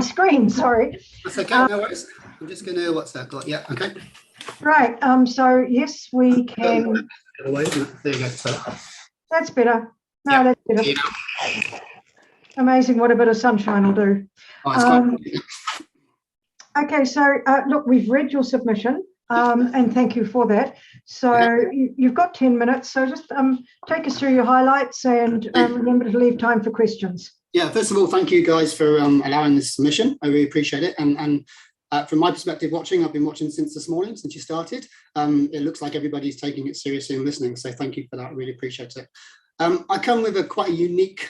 screen, sorry. That's okay, no worries. I'm just going to, what's that got? Yeah, okay. Right, so yes, we can. There you go. So, that's better. No, yeah, that's better. Amazing what a bit of sunshine will do. Oh, okay, so look, we've read your submission. And thank you for that. So you've got 10 minutes. So just take us through your highlights and remember to leave time for questions. Yeah, first of all, thank you guys for allowing this submission. I really appreciate it. And from my perspective, I've been watching since this morning, since you started. It looks like everybody's taking it seriously and listening. So thank you for that. I really appreciate it. I come with quite a unique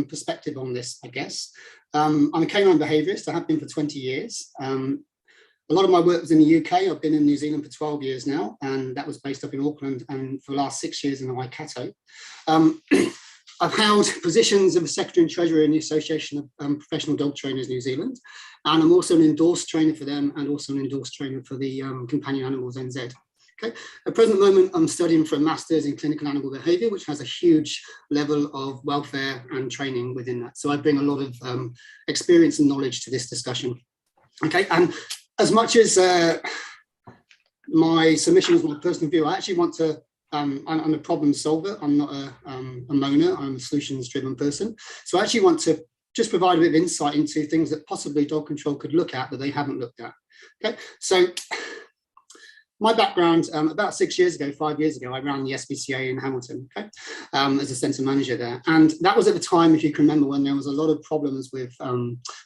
perspective on this, I guess. I'm a canine behaviourist. I have been for 20 years. A lot of my work was in the UK. I've been in New Zealand for 12 years now, and that was based up in Auckland, and for the last 6 years in the Waikato. I've held positions of Secretary and Treasurer in the Association of Professional Dog Trainers New Zealand, and I'm also an endorsed trainer for them and also an endorsed trainer for the Companion Animals NZ. Okay. At present moment, I'm studying for a Master's in Clinical Animal Behaviour, which has a huge level of welfare and training within that. So I bring a lot of experience and knowledge to this discussion. Okay, and as much as my submission is my personal view, I actually want to, I'm a problem solver. I'm not a moaner. I'm a solutions-driven person. So I actually want to just provide a bit of insight into things that possibly dog control could look at that they haven't looked at. Okay, so my background, about 6 years ago, 5 years ago, I ran the SPCA in Hamilton, okay, as a centre manager there. And that was at the time, if you can remember, when there was a lot of problems with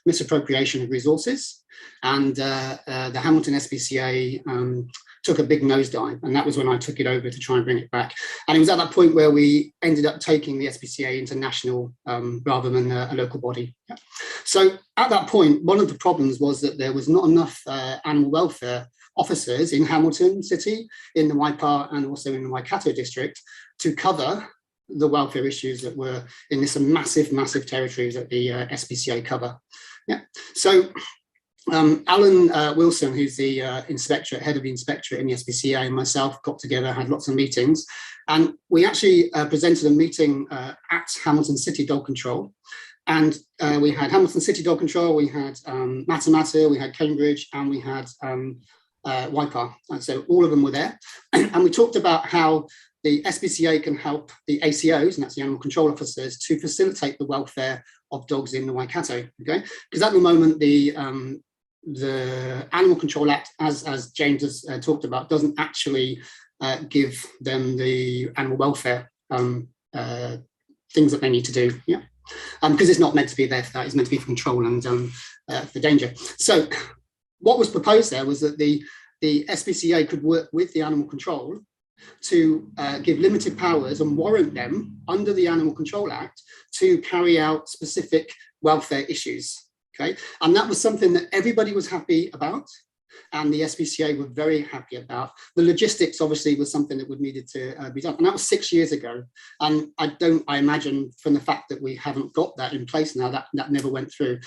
misappropriation of resources. And the Hamilton SPCA took a big nosedive. And that was when I took it over to try and bring it back. And it was at that point where we ended up taking the SPCA into national rather than a local body. Yeah. So at that point, one of the problems was that there was not enough animal welfare officers in Hamilton City, in the Waipa, and also in the Waikato district to cover the welfare issues that were in this massive, massive territories that the SPCA cover. Yeah. So Alan Wilson, who's the inspectorate, head of the inspectorate in the SPCA, and myself got together, had lots of meetings, and we actually presented a meeting at Hamilton City Dog Control. And we had Hamilton City Dog Control, we had Matamata, we had Cambridge, and we had Waipa. So all of them were there. And we talked about how the SPCA can help the ACOs, and that's the animal control officers, to facilitate the welfare of dogs in the Waikato. Okay, because at the moment the Animal Control Act, as James has talked about, doesn't actually give them the animal welfare things that they need to do. Yeah, because it's not meant to be there for that. It's meant to be for control and for danger. So what was proposed there was that the SPCA could work with the animal control to give limited powers and warrant them under the Animal Control Act to carry out specific welfare issues. Okay, and that was something that everybody was happy about, and the SPCA were very happy about. The logistics obviously was something that would needed to be done, and that was 6 years ago. And I imagine from the fact that we haven't got that in place now, that never went through.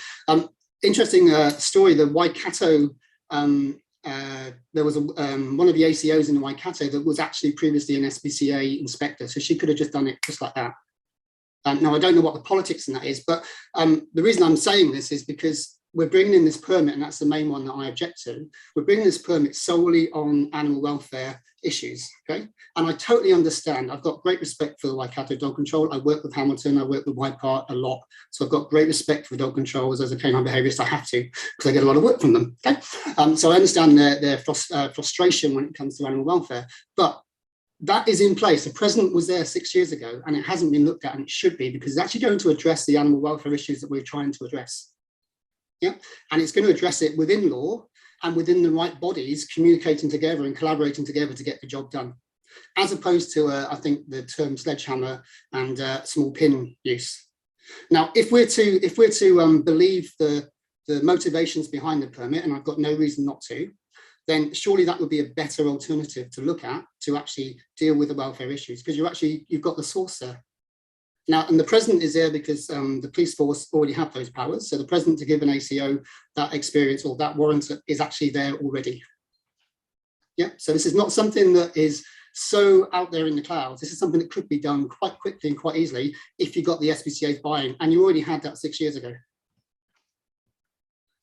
Interesting story, the Waikato, there was one of the ACOs in the Waikato that was actually previously an SPCA inspector, so she could have just done it just like that. Now, I don't know what the politics in that is, but the reason I'm saying this is because we're bringing in this permit, and that's the main one that I object to. We're bringing this permit solely on animal welfare issues, okay? And I totally understand. I've got great respect for the Waikato Dog Control. I work with Hamilton, I work with Waipa a lot. So I've got great respect for dog controllers. As a canine behaviourist, I have to, because I get a lot of work from them, okay? So I understand their frustration when it comes to animal welfare, but that is in place. The president was there 6 years ago, and it hasn't been looked at, and it should be, because it's actually going to address the animal welfare issues that we're trying to address. Yeah, and it's going to address it within law and within the right bodies communicating together and collaborating together to get the job done, as opposed to I think the term sledgehammer and small pin use. Now, if we're to believe the motivations behind the permit, and I've got no reason not to, then surely that would be a better alternative to look at to actually deal with the welfare issues, because you've got the source there. Now, and the president is there because the police force already have those powers. So the president to give an ACO that experience or that warrant is actually there already. Yeah, so this is not something that is so out there in the clouds. This is something that could be done quite quickly and quite easily if you got the SPCA's buy-in, and you already had that 6 years ago.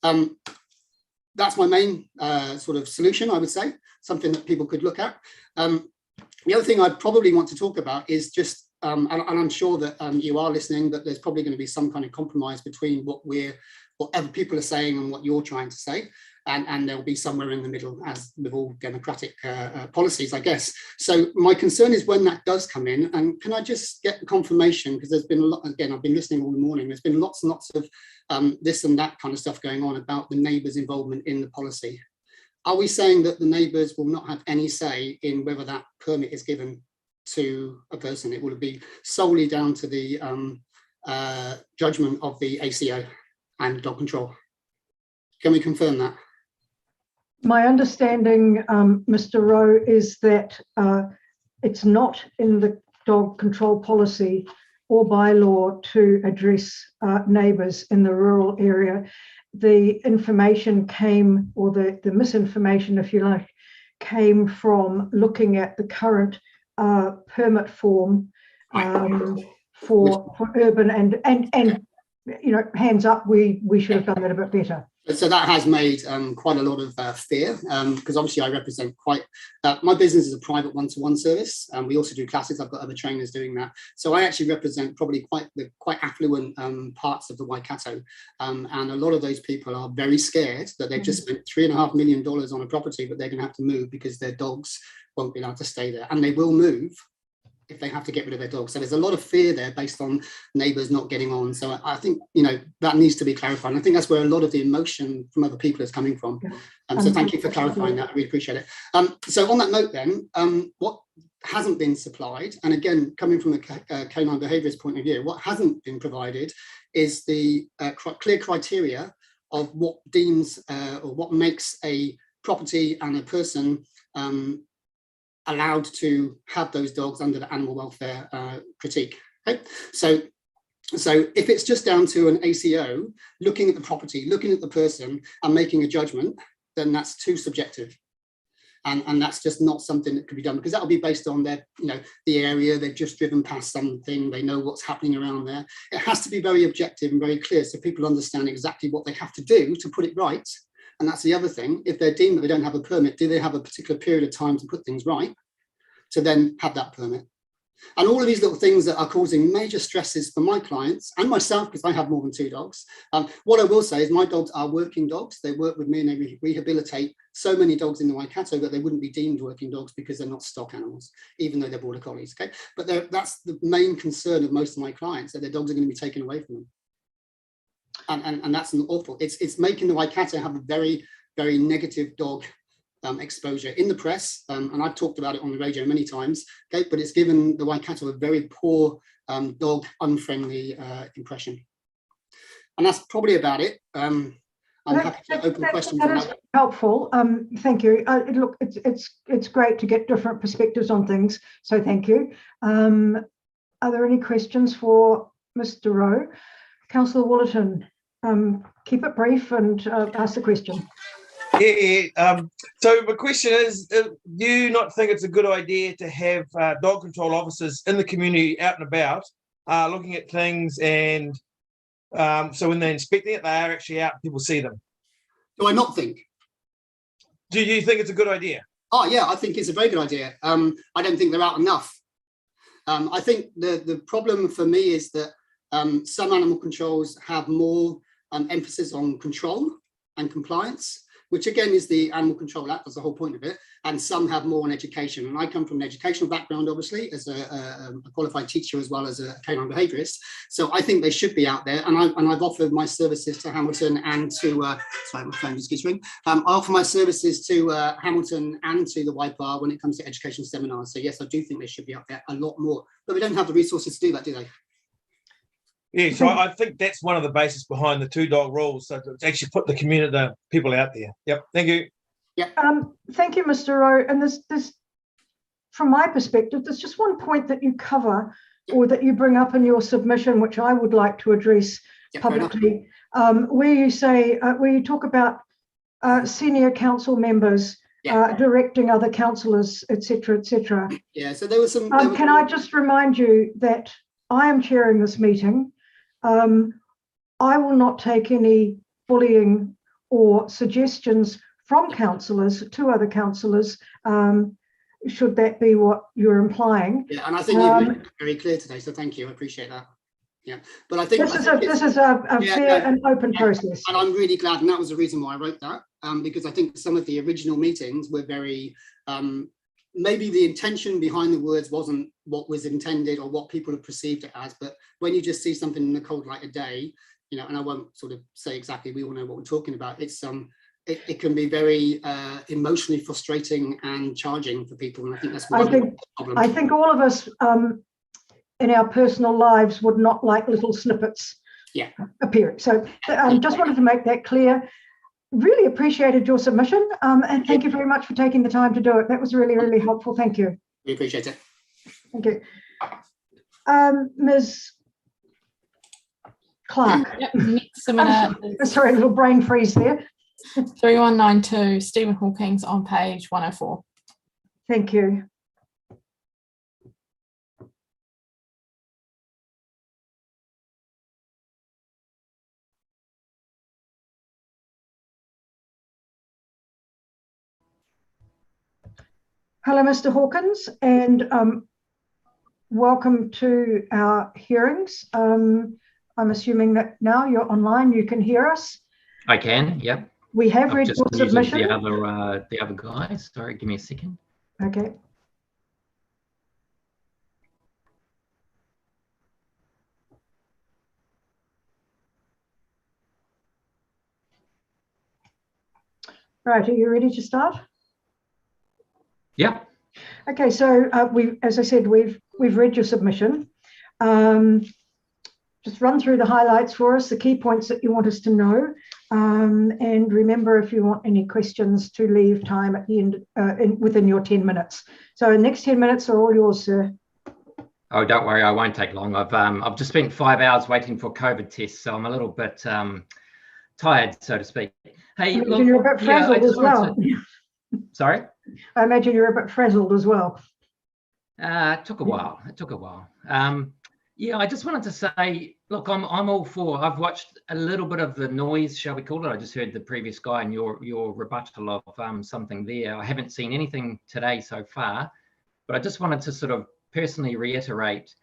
That's my main sort of solution, I would say, something that people could look at. The other thing I'd probably want to talk about is just, and I'm sure that you are listening, that there's probably going to be some kind of compromise between what other people are saying and what you're trying to say. And there'll be somewhere in the middle, as with all democratic policies, I guess. So my concern is when that does come in, and can I just get confirmation, because there's been a lot, again, I've been listening all the morning, there's been lots and lots of this and that kind of stuff going on about the neighbours' involvement in the policy. Are we saying that the neighbours will not have any say in whether that permit is given to a person? It will be solely down to the judgment of the ACO and dog control. Can we confirm that? My understanding, Mr. Rowe, is that it's not in the dog control policy or bylaw to address neighbours in the rural area. The information came, or the misinformation, if you like, came from looking at the current permit form for urban and you know, hands up, we should have done that a bit better. So that has made quite a lot of fear, because obviously I represent my business is a private one-to-one service, and we also do classes. I've got other trainers doing that. So I actually represent probably quite affluent parts of the Waikato, and a lot of those people are very scared that they've just spent $3.5 million on a property, but they're going to have to move because their dogs won't be allowed to stay there, and they will move if they have to get rid of their dogs. So there's a lot of fear there based on neighbours not getting on. So I think, you know, that needs to be clarified. And I think that's where a lot of the emotion from other people is coming from. So thank you for clarifying that. I really appreciate it. So on that note then, what hasn't been supplied, and again, coming from a canine behaviourist point of view, what hasn't been provided is the clear criteria of what deems or what makes a property and a person allowed to have those dogs under the animal welfare critique. Okay, so if it's just down to an ACO looking at the property, looking at the person, and making a judgment, then that's too subjective, and that's just not something that could be done, because that'll be based on their, you know, the area they've just driven past something, they know what's happening around there. It has to be very objective and very clear, so people understand exactly what they have to do to put it right. And that's the other thing. If they're deemed that they don't have a permit, do they have a particular period of time to put things right to then have that permit? And all of these little things that are causing major stresses for my clients and myself, because I have more than 2 dogs. What I will say is my dogs are working dogs. They work with me and they rehabilitate so many dogs in the Waikato that they wouldn't be deemed working dogs because they're not stock animals, even though they're border collies. Okay, but that's the main concern of most of my clients, that their dogs are going to be taken away from them. And that's awful. It's making the Waikato have a very, very negative dog exposure in the press, and I've talked about it on the radio many times. Okay, but it's given the Waikato a very poor, dog unfriendly impression. And that's probably about it. I'm happy to open questions. That is helpful. Thank you. Look, it's great to get different perspectives on things. So thank you. Are there any questions for Mr. Rowe? Councillor Wallerton, keep it brief and ask the question. So my question is, do you not think it's a good idea to have dog control officers in the community out and about, looking at things, and so when they're inspecting it, they are actually out and people see them? Do I not think? Do you think it's a good idea? Oh yeah, I think it's a very good idea. I don't think they're out enough. I think the problem for me is that some animal controls have more emphasis on control and compliance, which again is the Animal Control Act, that's the whole point of it, and some have more on education. And I come from an educational background, obviously, as a qualified teacher as well as a canine behaviourist. So I think they should be out there, and I've offered my services to Hamilton and to, sorry, my phone just keeps ringing. I offer my services to Hamilton and to the Waipa when it comes to education seminars. So yes, I do think they should be out there a lot more, but we don't have the resources to do that, do they? Yeah, so I think that's one of the bases behind the 2-dog rules, so to actually put the community, the people out there. Yep, thank you. Yeah. Thank you, Mr. Rowe. And this, from my perspective, there's just one point that you cover or that you bring up in your submission, which I would like to address publicly, where you say, where you talk about senior council members directing other councillors, etc., etc. Yeah, so there was some. Can I just remind you that I am chairing this meeting. I will not take any bullying or suggestions from councillors to other councillors, should that be what you're implying. Yeah, and I think you've made it very clear today, so thank you. I appreciate that. Yeah, but I think this is a fair and open process. And I'm really glad, and that was the reason why I wrote that, because I think some of the original meetings were very, maybe the intention behind the words wasn't what was intended or what people have perceived it as, but when you just see something in the cold light of day, you know, and I won't sort of say exactly, we all know what we're talking about, it's it can be very emotionally frustrating and charging for people, and I think that's one of the problems. I think all of us in our personal lives would not like little snippets appearing. So just wanted to make that clear. Really appreciated your submission, and thank you very much for taking the time to do it. That was really, really helpful. Thank you. We appreciate it. Thank you. Ms. Clark. Yep, next submitter. Sorry, a little brain freeze there. 3192, Stephen Hawkins on page 104. Thank you. Hello, Mr. Hawkins, and welcome to our hearings. I'm assuming that now you're online, you can hear us. I can, yep. We have read your submission. The other guy. Sorry, give me a second. Okay. Right, are you ready to start? Yeah. Okay, so as I said, we've read your submission. Just run through the highlights for us, the key points that you want us to know, and remember, if you want any questions, to leave time at the end within your 10 minutes. So the next 10 minutes are all yours, sir. Oh, don't worry, I won't take long. I've just spent 5 hours waiting for COVID tests, so I'm a little bit tired, so to speak. Hey, I imagine you're a bit frazzled as well. Sorry? I imagine you're a bit frazzled as well. It took a while. It took a while. Yeah, I just wanted to say, look, I'm all for. I've watched a little bit of the noise, shall we call it? I just heard the previous guy and your rebuttal of something there. I haven't seen anything today so far, but I just wanted to sort of personally reiterate,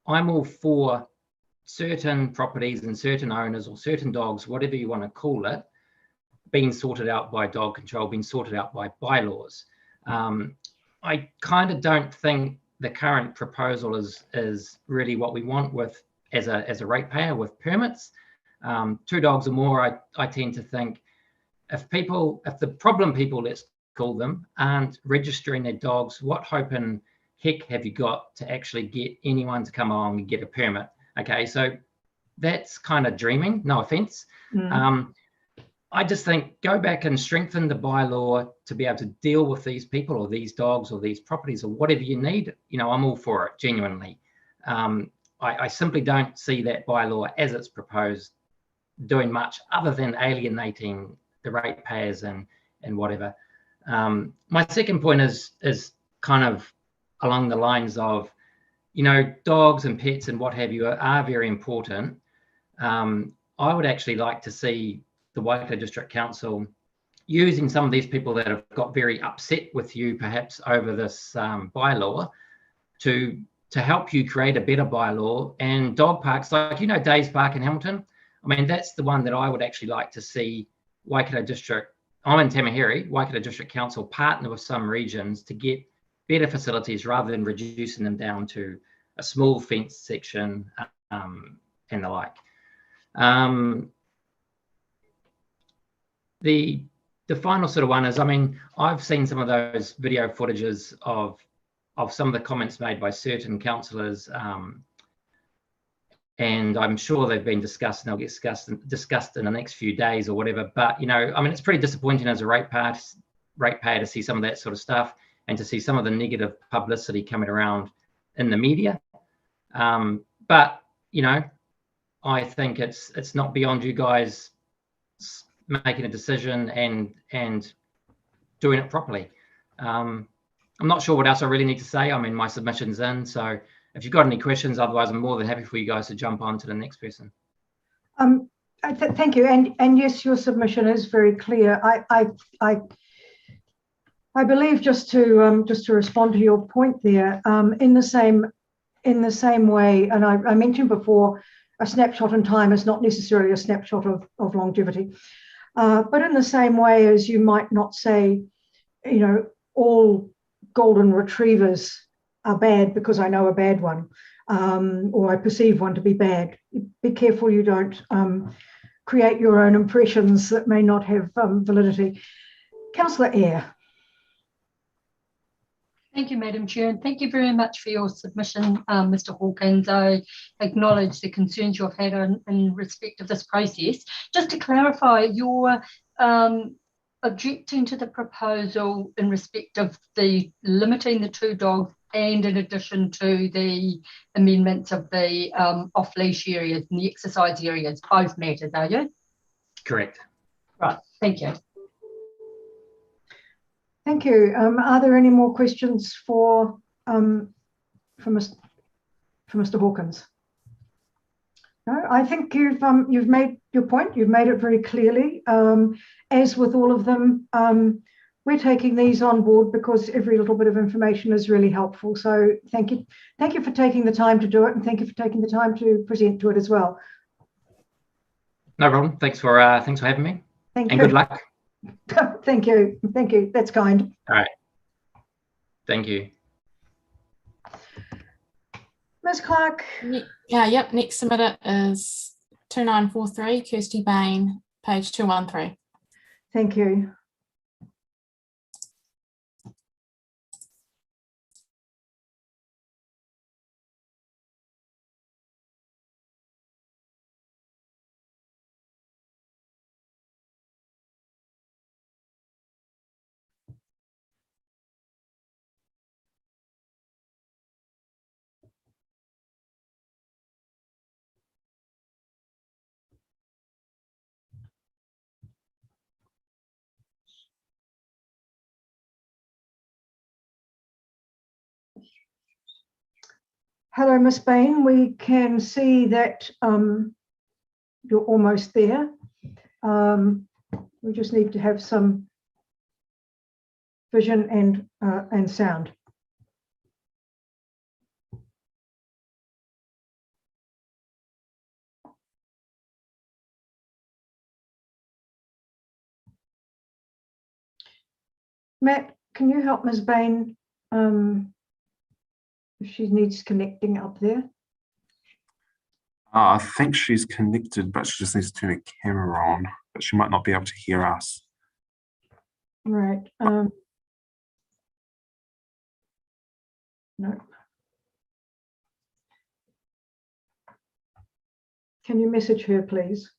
I'm all for certain properties and certain owners or certain dogs, whatever you want to call it, being sorted out by dog control, being sorted out by bylaws. I kind of don't think the current proposal is really what we want with as a ratepayer with permits. 2 dogs or more, I tend to think if the problem people, let's call them, aren't registering their dogs, what hope in heck have you got to actually get anyone to come along and get a permit? Okay, so that's kind of dreaming, no offense. I just think go back and strengthen the bylaw to be able to deal with these people or these dogs or these properties or whatever you need. You know, I'm all for it, genuinely. I simply don't see that bylaw as it's proposed doing much other than alienating the ratepayers and whatever. My second point is kind of along the lines of, you know, dogs and pets and what have you are very important. I would actually like to see the Waikato District Council using some of these people that have got very upset with you perhaps over this bylaw to help you create a better bylaw. And dog parks, like, you know, Days Park in Hamilton, I mean, that's the one that I would actually like to see Waikato District, I'm in Tamaheri, Waikato District Council partner with some regions to get better facilities rather than reducing them down to a small fenced section and the like. The final sort of one is, I mean, I've seen some of those video footages of some of the comments made by certain councillors, and I'm sure they've been discussed and they'll get discussed in the next few days or whatever. But, you know, I mean, it's pretty disappointing as a ratepayer to see some of that sort of stuff and to see some of the negative publicity coming around in the media. But, you know, I think it's not beyond you guys making a decision and doing it properly. I'm not sure what else I really need to say. I mean, my submission's in, so if you've got any questions, otherwise I'm more than happy for you guys to jump on to the next person. Thank you. And yes, your submission is very clear. I believe, just to respond to your point there, in the same way, and I mentioned before, a snapshot in time is not necessarily a snapshot of longevity. But in the same way as you might not say, all golden retrievers are bad because I know a bad one, or I perceive one to be bad. Be careful you don't create your own impressions that may not have validity. Councillor Eyre. Thank you, Madam Chair, and thank you very much for your submission, Mr. Hawkins. I acknowledge the concerns you've had in respect of this process. Just to clarify, you're objecting to the proposal in respect of the limiting the 2 dogs and in addition to the amendments of the off-leash areas and the exercise areas, both matters, are you? Correct. Right, thank you. Thank you. Are there any more questions for Mr. Hawkins? No, I think you've made your point. You've made it very clearly. As with all of them, we're taking these on board because every little bit of information is really helpful. So thank you for taking the time to do it, and thank you for taking the time to present to it as well. No problem. Thanks for having me. Thank and you. Good luck. Thank you. Thank you. That's kind. All right. Thank you. Ms. Clark. Yep. Next submitter is 2943, Kirsty Bain, page 213. Thank you. Hello, Ms. Bain. We can see that you're almost there. We just need to have some vision and sound. Matt, can you help Ms. Bain if she needs connecting up there? I think she's connected, but she just needs to turn her camera on, but she might not be able to hear us. Right. No. Can you message her, please?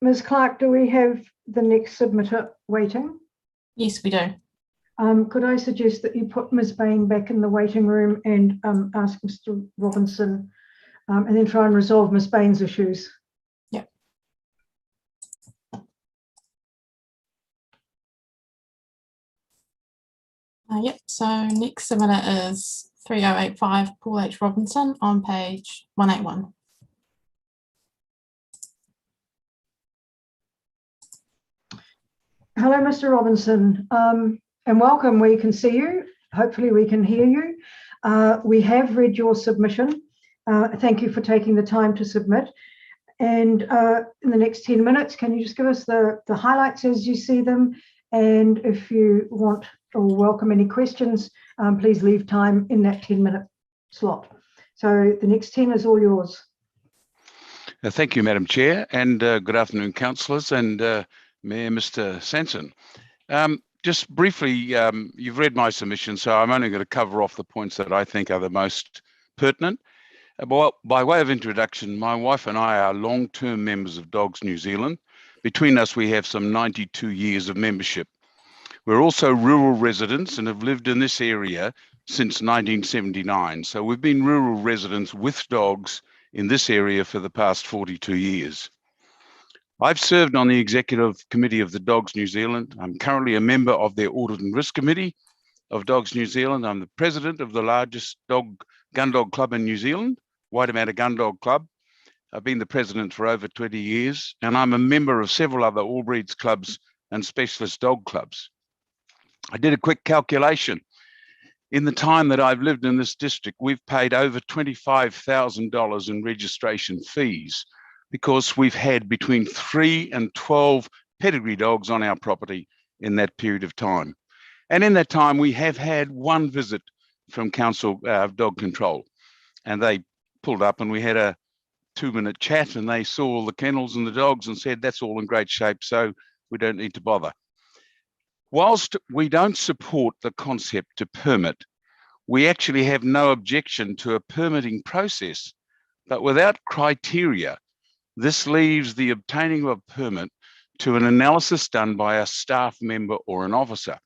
Ms. Clark, do we have the next submitter waiting? Yes, we do. Could I suggest that you put Ms. Bain back in the waiting room and ask Mr. Robinson, and then try and resolve Ms. Bain's issues? Yep. Yep. So next submitter is 3085, Paul H. Robinson, on page 181. Hello, Mr. Robinson, and welcome. We can see you. Hopefully we can hear you. We have read your submission. Thank you for taking the time to submit. And in the next 10 minutes, can you just give us the highlights as you see them? And if you want or welcome any questions, please leave time in that 10-minute slot. So the next 10 is all yours. Thank you, Madam Chair, and good afternoon, councillors and Mayor Mr. Sanson. Just briefly, you've read my submission, so I'm only going to cover off the points that I think are the most pertinent. By way of introduction, my wife and I are long-term members of Dogs New Zealand. Between us, we have some 92 years of membership. We're also rural residents and have lived in this area since 1979. So we've been rural residents with dogs in this area for the past 42 years. I've served on the executive committee of the Dogs New Zealand. I'm currently a member of their Audit and Risk Committee of Dogs New Zealand. I'm the president of the largest gun dog club in New Zealand, Waitemata Gun Dog Club. I've been the president for over 20 years, and I'm a member of several other all breeds clubs and specialist dog clubs. I did a quick calculation. In the time that I've lived in this district, we've paid over $25,000 in registration fees because we've had between 3 and 12 pedigree dogs on our property in that period of time. And in that time, we have had one visit from Council Dog Control, and they pulled up and we had a 2-minute chat, and they saw all the kennels and the dogs and said, that's all in great shape, so we don't need to bother. Whilst we don't support the concept to permit, we actually have no objection to a permitting process, but without criteria, this leaves the obtaining of a permit to an analysis done by a staff member or an officer.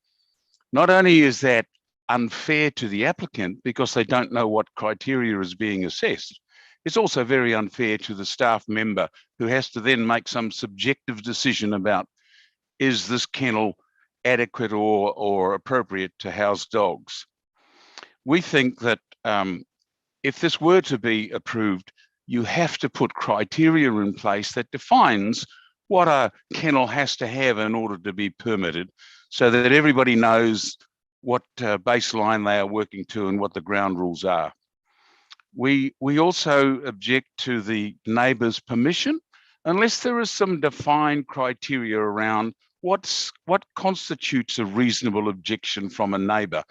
Not only is that unfair to the applicant because they don't know what criteria is being assessed, it's also very unfair to the staff member who has to then make some subjective decision about, is this kennel adequate or appropriate to house dogs? We think that if this were to be approved, you have to put criteria in place that defines what a kennel has to have in order to be permitted, so that everybody knows what baseline they are working to and what the ground rules are. We also object to the neighbour's permission unless there is some defined criteria around what constitutes a reasonable objection from a neighbour.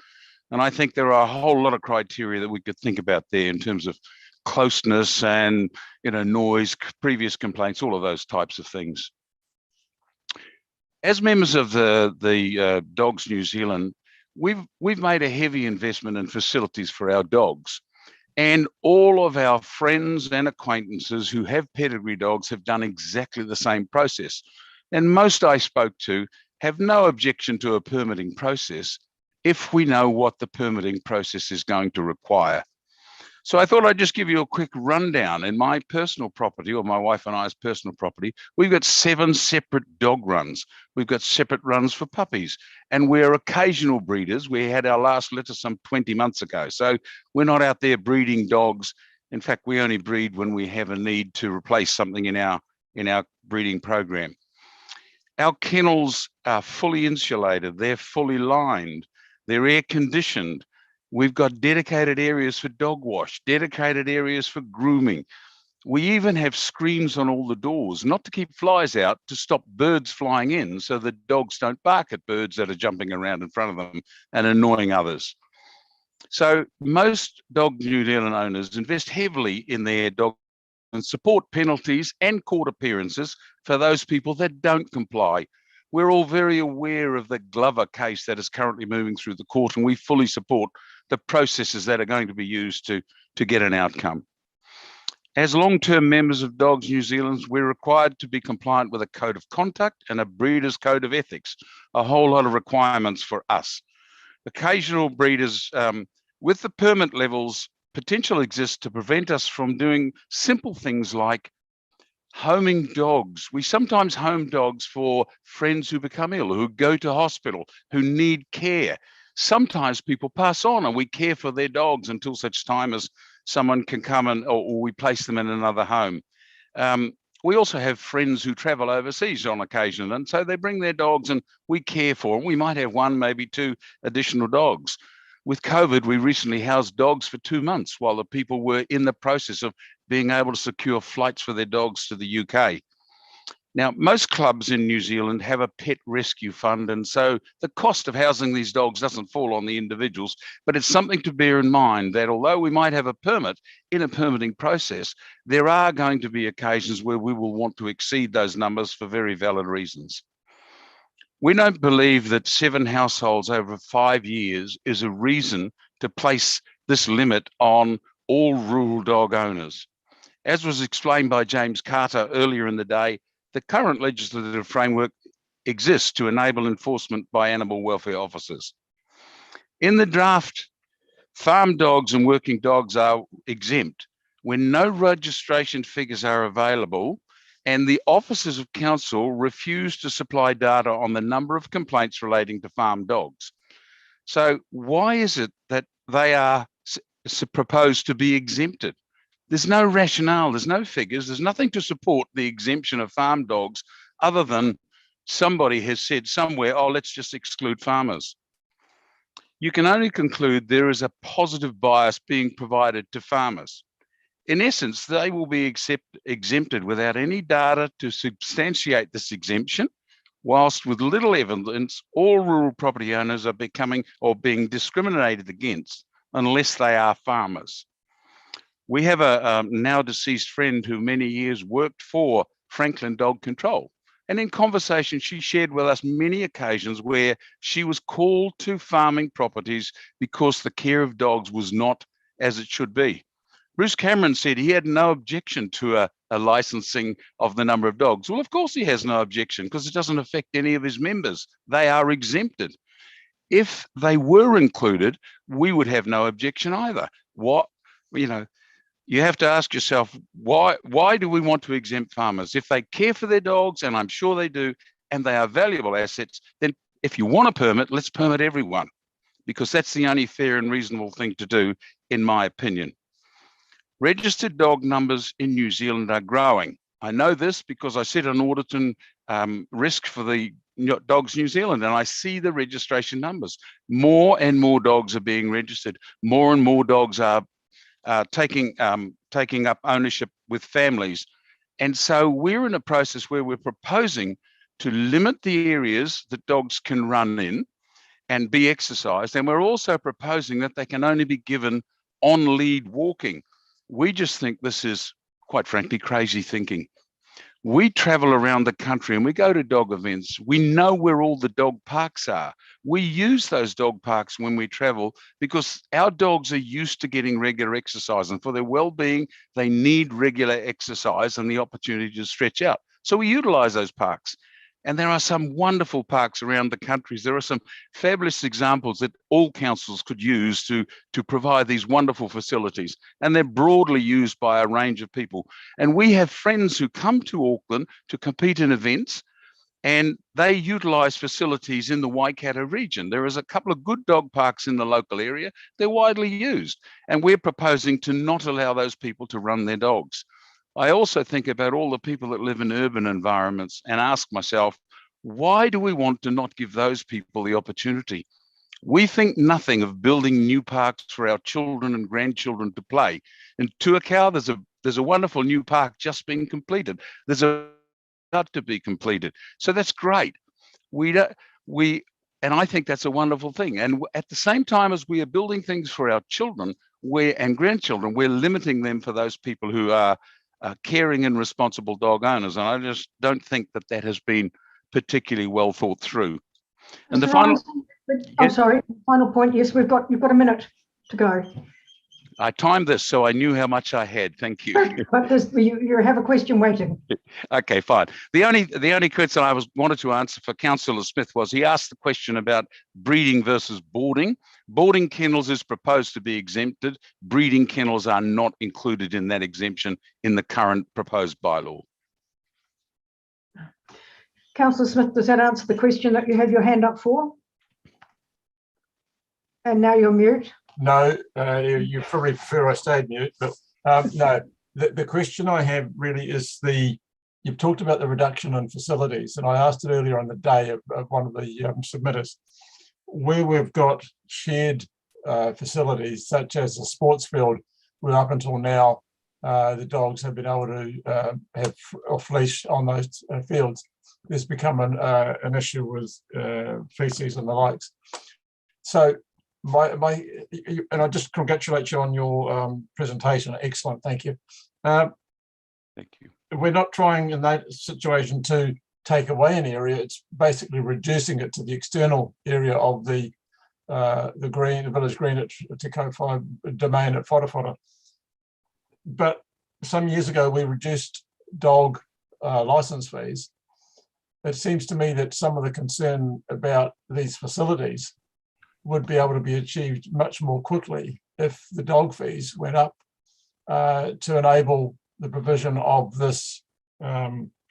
And I think there are a whole lot of criteria that we could think about there in terms of closeness and noise, previous complaints, all of those types of things. As members of the Dogs New Zealand, we've made a heavy investment in facilities for our dogs. And all of our friends and acquaintances who have pedigree dogs have done exactly the same process. And most I spoke to have no objection to a permitting process if we know what the permitting process is going to require. So I thought I'd just give you a quick rundown. In my personal property, or my wife and I's personal property, we've got 7 separate dog runs. We've got separate runs for puppies, and we're occasional breeders. We had our last litter some 20 months ago. So we're not out there breeding dogs. In fact, we only breed when we have a need to replace something in our breeding program. Our kennels are fully insulated. They're fully lined. They're air conditioned. We've got dedicated areas for dog wash, dedicated areas for grooming. We even have screens on all the doors, not to keep flies out, to stop birds flying in so the dogs don't bark at birds that are jumping around in front of them and annoying others. So most Dog New Zealand owners invest heavily in their dog and support penalties and court appearances for those people that don't comply. We're all very aware of the Glover case that is currently moving through the court, and we fully support the processes that are going to be used to get an outcome. As long-term members of Dogs New Zealand, we're required to be compliant with a code of conduct and a breeder's code of ethics, a whole lot of requirements for us. Occasional breeders, with the permit levels, potential exists to prevent us from doing simple things like homing dogs. We sometimes home dogs for friends who become ill, who go to hospital, who need care. Sometimes people pass on and we care for their dogs until such time as someone can come or we place them in another home. We also have friends who travel overseas on occasion, and so they bring their dogs and we care for them. We might have 1, maybe 2 additional dogs. With COVID, we recently housed dogs for 2 months while the people were in the process of being able to secure flights for their dogs to the UK. Now, most clubs in New Zealand have a pet rescue fund, and so the cost of housing these dogs doesn't fall on the individuals, but it's something to bear in mind that although we might have a permit in a permitting process, there are going to be occasions where we will want to exceed those numbers for very valid reasons. We don't believe that 7 households over 5 years is a reason to place this limit on all rural dog owners. As was explained by James Carter earlier in the day, the current legislative framework exists to enable enforcement by animal welfare officers. In the draft, farm dogs and working dogs are exempt when no registration figures are available and the officers of council refuse to supply data on the number of complaints relating to farm dogs. So why is it that they are proposed to be exempted? There's no rationale, there's no figures, there's nothing to support the exemption of farm dogs other than somebody has said somewhere, oh, let's just exclude farmers. You can only conclude there is a positive bias being provided to farmers. In essence, they will be exempted without any data to substantiate this exemption, whilst with little evidence, all rural property owners are becoming or being discriminated against unless they are farmers. We have a now deceased friend who many years worked for Franklin Dog Control. And in conversation, she shared with us many occasions where she was called to farming properties because the care of dogs was not as it should be. Bruce Cameron said he had no objection to a licensing of the number of dogs. Well, of course he has no objection because it doesn't affect any of his members. They are exempted. If they were included, we would have no objection either. What, you know, you have to ask yourself, why do we want to exempt farmers? If they care for their dogs, and I'm sure they do, and they are valuable assets, then if you want a permit, let's permit everyone, because that's the only fair and reasonable thing to do, in my opinion. Registered dog numbers in New Zealand are growing. I know this because I sit on audit and risk for the Dogs New Zealand, and I see the registration numbers. More and more dogs are being registered. More and more dogs are taking up ownership with families. And so we're in a process where we're proposing to limit the areas that dogs can run in and be exercised. And we're also proposing that they can only be given on lead walking. We just think this is, quite frankly, crazy thinking. We travel around the country and we go to dog events. We know where all the dog parks are. We use those dog parks when we travel because our dogs are used to getting regular exercise, and for their well-being, they need regular exercise and the opportunity to stretch out. So we utilize those parks. And there are some wonderful parks around the countries. There are some fabulous examples that all councils could use to provide these wonderful facilities. And they're broadly used by a range of people. And we have friends who come to Auckland to compete in events, and they utilize facilities in the Waikato region. There is a couple of good dog parks in the local area. They're widely used. And we're proposing to not allow those people to run their dogs. I also think about all the people that live in urban environments and ask myself, why do we want to not give those people the opportunity? We think nothing of building new parks for our children and grandchildren to play. In Tuakau, there's a wonderful new park just being completed. There's about to be completed. So that's great. And I think that's a wonderful thing. And at the same time as we are building things for our children and grandchildren, we're limiting them for those people who are caring and responsible dog owners. And I just don't think that that has been particularly well thought through. And the final, oh, sorry, final point. Yes, you've got a minute to go. I timed this so I knew how much I had. Thank you. But you have a question waiting. Okay, fine. The only question I wanted to answer for Councillor Smith was he asked the question about breeding versus boarding. Boarding kennels is proposed to be exempted. Breeding kennels are not included in that exemption in the current proposed bylaw. Councillor Smith, does that answer the question that you have your hand up for? And now you're mute. No, you probably prefer I stayed mute, but no. The question I have really is you've talked about the reduction in facilities, and I asked it earlier on the day of one of the submitters, where we've got shared facilities such as a sports field, where up until now the dogs have been able to have off-leash on those fields. There's become an issue with feces and the likes. So and I just congratulate you on your presentation. Excellent, thank you. Thank you. We're not trying in that situation to take away an area. It's basically reducing it to the external area of the village green at Te Kauwhai domain at Whara. But some years ago we reduced dog license fees, it seems to me that some of the concern about these facilities would be able to be achieved much more quickly if the dog fees went up to enable the provision of this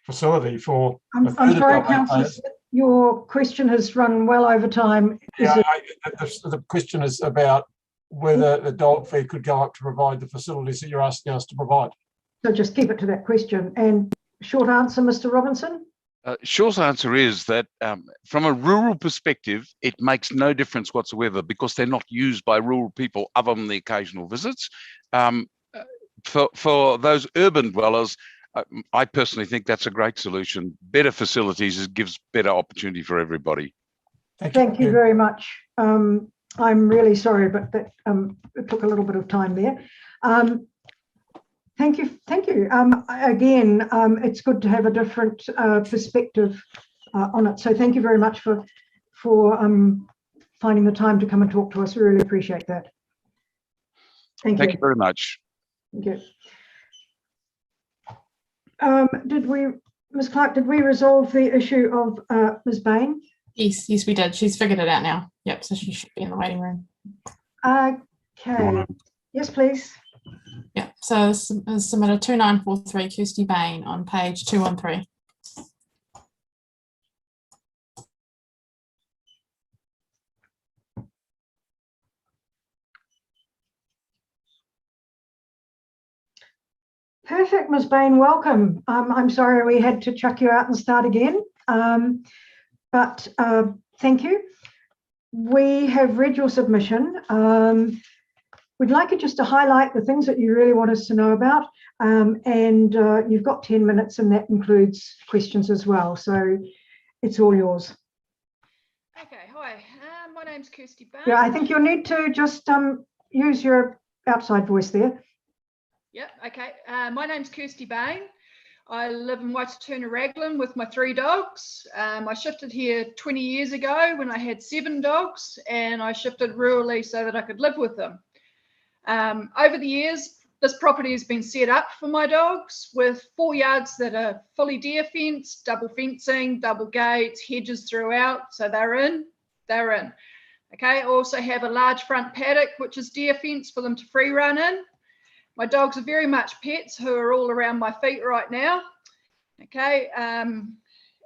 facility for. I'm sorry, Councillor, your question has run well over time. Yeah, the question is about whether the dog fee could go up to provide the facilities that you're asking us to provide. So just keep it to that question. And short answer, Mr. Robinson? Short answer is that from a rural perspective, it makes no difference whatsoever because they're not used by rural people other than the occasional visits. For those urban dwellers, I personally think that's a great solution. Better facilities gives better opportunity for everybody. Thank you very much. I'm really sorry, but that it took a little bit of time there. Thank you. Again, it's good to have a different perspective on it. So thank you very much for finding the time to come and talk to us. We really appreciate that. Thank you very much. Thank you. Ms. Clark, did we resolve the issue of Ms. Bain? Yes, we did. She's figured it out now. Yep, so she should be in the waiting room. Okay. Yes, please. Yeah, so submitted 2943 Kirsty Bain on page 213. Perfect, Ms. Bain, welcome. I'm sorry we had to chuck you out and start again, but thank you. We have read your submission. We'd like you just to highlight the things that you really want us to know about, and you've got 10 minutes and that includes questions as well, so it's all yours. Okay, hi, my name's Kirsty Bain. Yeah, I think you'll need to just use your outside voice there. Yep, okay. My name's Kirsty Bain. I live in Waitatuna Raglan with my 3 dogs. I shifted here 20 years ago when I had 7 dogs, and I shifted rurally so that I could live with them. Over the years, this property has been set up for my dogs with 4 yards that are fully deer fenced, double fencing, double gates, hedges throughout, so they're in. Okay, I also have a large front paddock which is deer fenced for them to free run in. My dogs are very much pets who are all around my feet right now. Okay,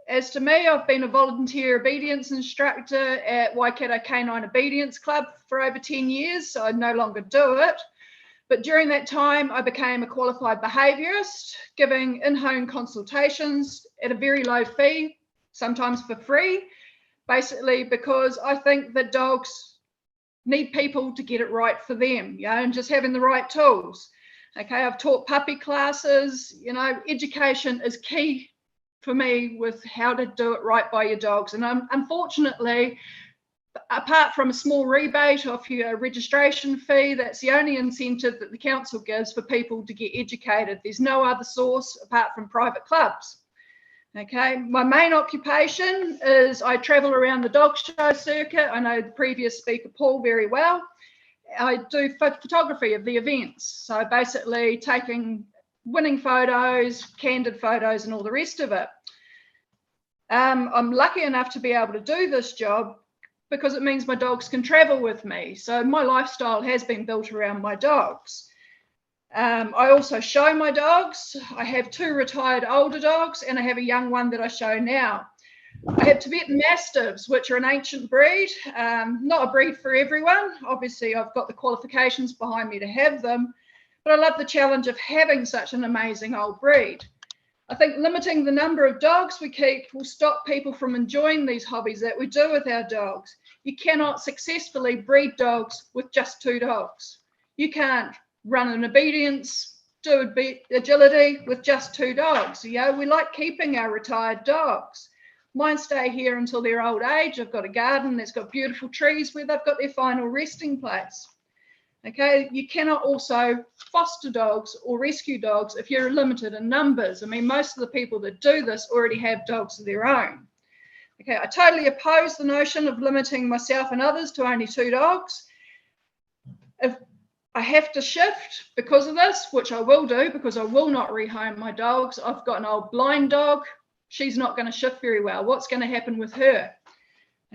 as to me, I've been a volunteer obedience instructor at Waikato Canine Obedience Club for over 10 years, so I no longer do it. But during that time, I became a qualified behaviourist, giving in-home consultations at a very low fee, sometimes for free, basically because I think that dogs need people to get it right for them, and just having the right tools. Okay, I've taught puppy classes, education is key for me with how to do it right by your dogs. And unfortunately, apart from a small rebate off your registration fee, that's the only incentive that the council gives for people to get educated. There's no other source apart from private clubs. Okay, my main occupation is I travel around the dog show circuit. I know the previous speaker, Paul, very well. I do photography of the events. So basically taking winning photos, candid photos, and all the rest of it. I'm lucky enough to be able to do this job because it means my dogs can travel with me. So my lifestyle has been built around my dogs. I also show my dogs. I have 2 retired older dogs and I have a young one that I show now. I have Tibetan Mastiffs, which are an ancient breed, not a breed for everyone. Obviously, I've got the qualifications behind me to have them, but I love the challenge of having such an amazing old breed. I think limiting the number of dogs we keep will stop people from enjoying these hobbies that we do with our dogs. You cannot successfully breed dogs with just 2 dogs. You can't run an obedience, do agility with just 2 dogs. We like keeping our retired dogs. Mine stay here until their old age. I've got a garden that's got beautiful trees where they've got their final resting place. Okay, you cannot also foster dogs or rescue dogs if you're limited in numbers. I mean, most of the people that do this already have dogs of their own. Okay, I totally oppose the notion of limiting myself and others to only 2 dogs. If I have to shift because of this, which I will do because I will not rehome my dogs. I've got an old blind dog, she's not going to shift very well. What's going to happen with her?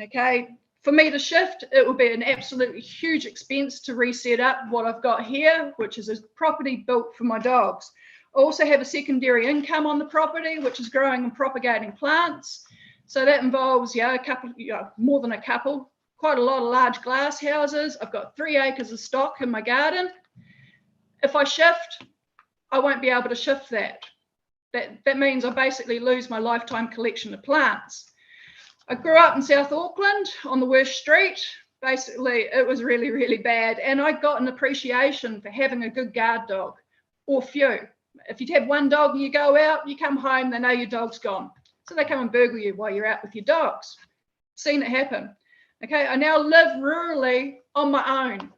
Okay, for me to shift, it will be an absolutely huge expense to reset up what I've got here, which is a property built for my dogs. I also have a secondary income on the property, which is growing and propagating plants. So that involves, a couple, more than a couple, quite a lot of large glass houses. I've got 3 acres of stock in my garden. If I shift, I won't be able to shift that. That means I basically lose my lifetime collection of plants. I grew up in South Auckland on the worst street. Basically, it was really, really bad. And I got an appreciation for having a good guard dog, or few. If you'd have one dog and you go out, you come home, they know your dog's gone. So they come and burgle you while you're out with your dogs. Seen it happen. Okay, I now live rurally on my own.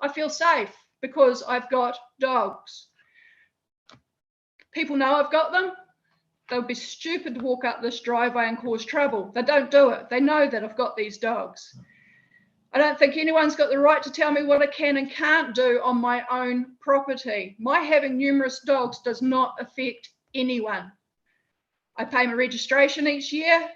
I feel safe because I've got dogs. People know I've got them. They'll be stupid to walk up this driveway and cause trouble. They don't do it. They know that I've got these dogs. I don't think anyone's got the right to tell me what I can and can't do on my own property. My having numerous dogs does not affect anyone. I pay my registration each year.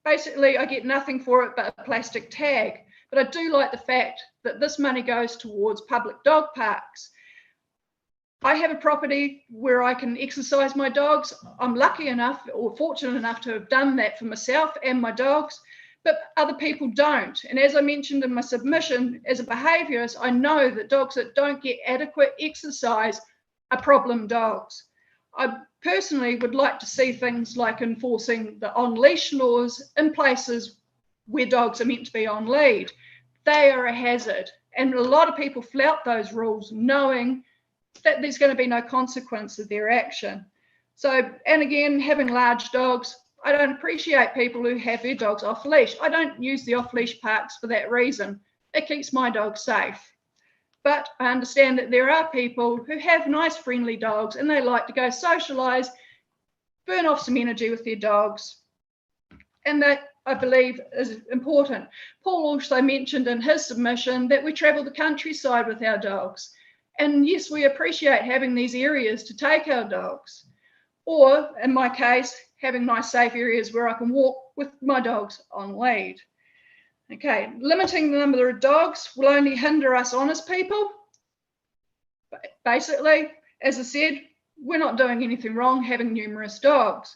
Basically, I get nothing for it but a plastic tag. But I do like the fact that this money goes towards public dog parks. I have a property where I can exercise my dogs. I'm lucky enough or fortunate enough to have done that for myself and my dogs, but other people don't. And as I mentioned in my submission, as a behaviourist, I know that dogs that don't get adequate exercise are problem dogs. I personally would like to see things like enforcing the on-leash laws in places where dogs are meant to be on lead. They are a hazard. And a lot of people flout those rules knowing that there's going to be no consequence of their action. So, and again, having large dogs, I don't appreciate people who have their dogs off leash. I don't use the off leash parks for that reason. It keeps my dogs safe. But I understand that there are people who have nice, friendly dogs and they like to go socialise, burn off some energy with their dogs. And that, I believe, is important. Paul also mentioned in his submission that we travel the countryside with our dogs. And yes, we appreciate having these areas to take our dogs. Or, in my case, having nice safe areas where I can walk with my dogs on lead. Okay, limiting the number of dogs will only hinder us honest people. Basically, as I said, we're not doing anything wrong having numerous dogs.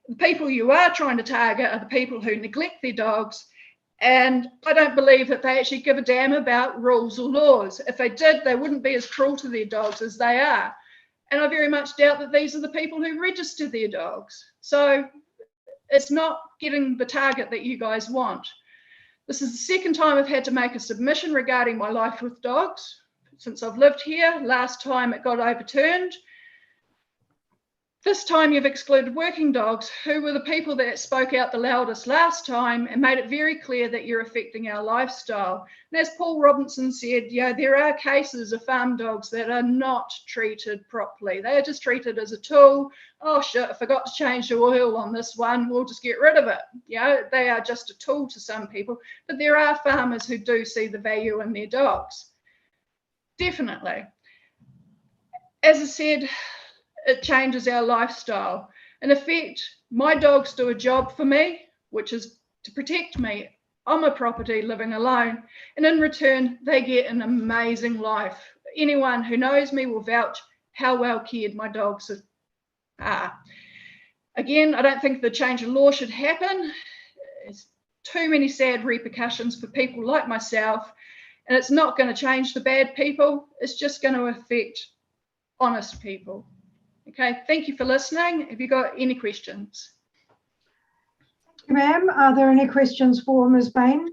The people you are trying to target are the people who neglect their dogs, and I don't believe that they actually give a damn about rules or laws. If they did, they wouldn't be as cruel to their dogs as they are. And I very much doubt that these are the people who register their dogs. So it's not getting the target that you guys want. This is the second time I've had to make a submission regarding my life with dogs since I've lived here. Last time it got overturned. This time you've excluded working dogs, who were the people that spoke out the loudest last time and made it very clear that you're affecting our lifestyle. And as Paul Robinson said, there are cases of farm dogs that are not treated properly. They are just treated as a tool. Oh shit, I forgot to change the oil on this one, we'll just get rid of it. They are just a tool to some people, but there are farmers who do see the value in their dogs. Definitely. As I said, it changes our lifestyle. In effect, my dogs do a job for me, which is to protect me on my property living alone. And in return, they get an amazing life. Anyone who knows me will vouch how well cared my dogs are. Again, I don't think the change of law should happen. It's too many sad repercussions for people like myself. And it's not going to change the bad people. It's just going to affect honest people. Okay, thank you for listening. Have you got any questions? Thank you, ma'am. Are there any questions for Ms. Bain?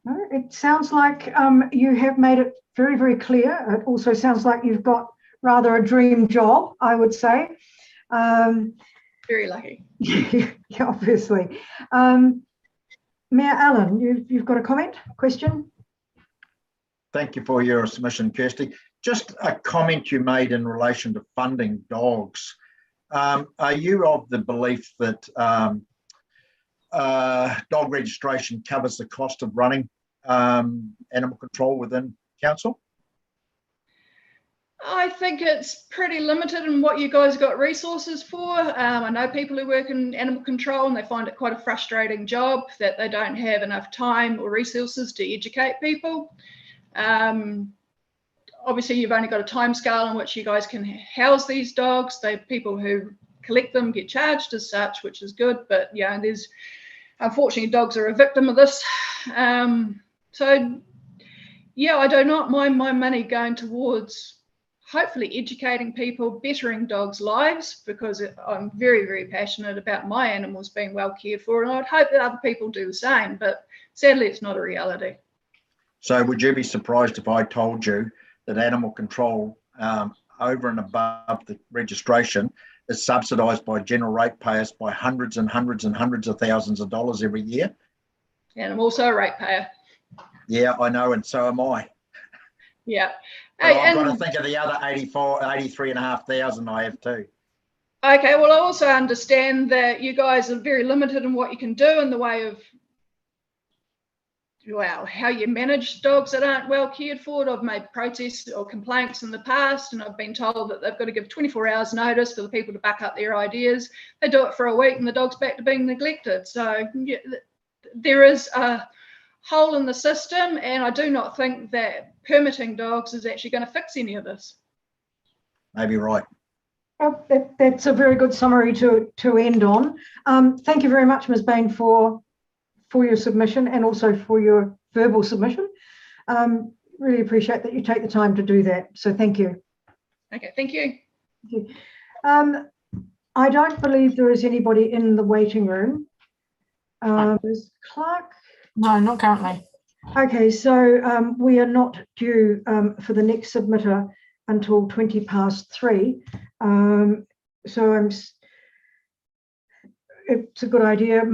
No, it sounds like you have made it very, very clear. It also sounds like you've got rather a dream job, I would say. Very lucky. Yeah, obviously. Mayor Allen, you've got a comment, question? Thank you for your submission, Kirsty. Just a comment you made in relation to funding dogs. Are you of the belief that dog registration covers the cost of running animal control within council? I think it's pretty limited in what you guys got resources for. I know people who work in animal control and they find it quite a frustrating job that they don't have enough time or resources to educate people. Obviously, you've only got a time scale in which you guys can house these dogs. People who collect them get charged as such, which is good. But yeah, there's unfortunately dogs are a victim of this. So yeah, I do not mind my money going towards hopefully educating people, bettering dogs' lives, because I'm very, very passionate about my animals being well cared for, and I'd hope that other people do the same, but sadly it's not a reality. So would you be surprised if I told you that animal control over and above the registration is subsidised by general ratepayers by hundreds and hundreds and hundreds of thousands of dollars every year? And I'm also a ratepayer. Yeah, I know, and so am I. Yeah. But I've got to think of the other 83,500 I have too. Okay, well, I also understand that you guys are very limited in what you can do in the way of, well, how you manage dogs that aren't well cared for. I've made protests or complaints in the past, and I've been told that they've got to give 24 hours notice for the people to back up their ideas. They do it for a week and the dog's back to being neglected. So yeah, there is a hole in the system, and I do not think that permitting dogs is actually going to fix any of this. Maybe right. Well, that's a very good summary to end on. Thank you very much, Ms. Bain, for your submission and also for your verbal submission. Really appreciate that you take the time to do that. So thank you. Okay, thank you. Thank you. I don't believe there is anybody in the waiting room. Ms. Clark? No, not currently. Okay, so we are not due for the next submitter until 3:20. So it's a good idea.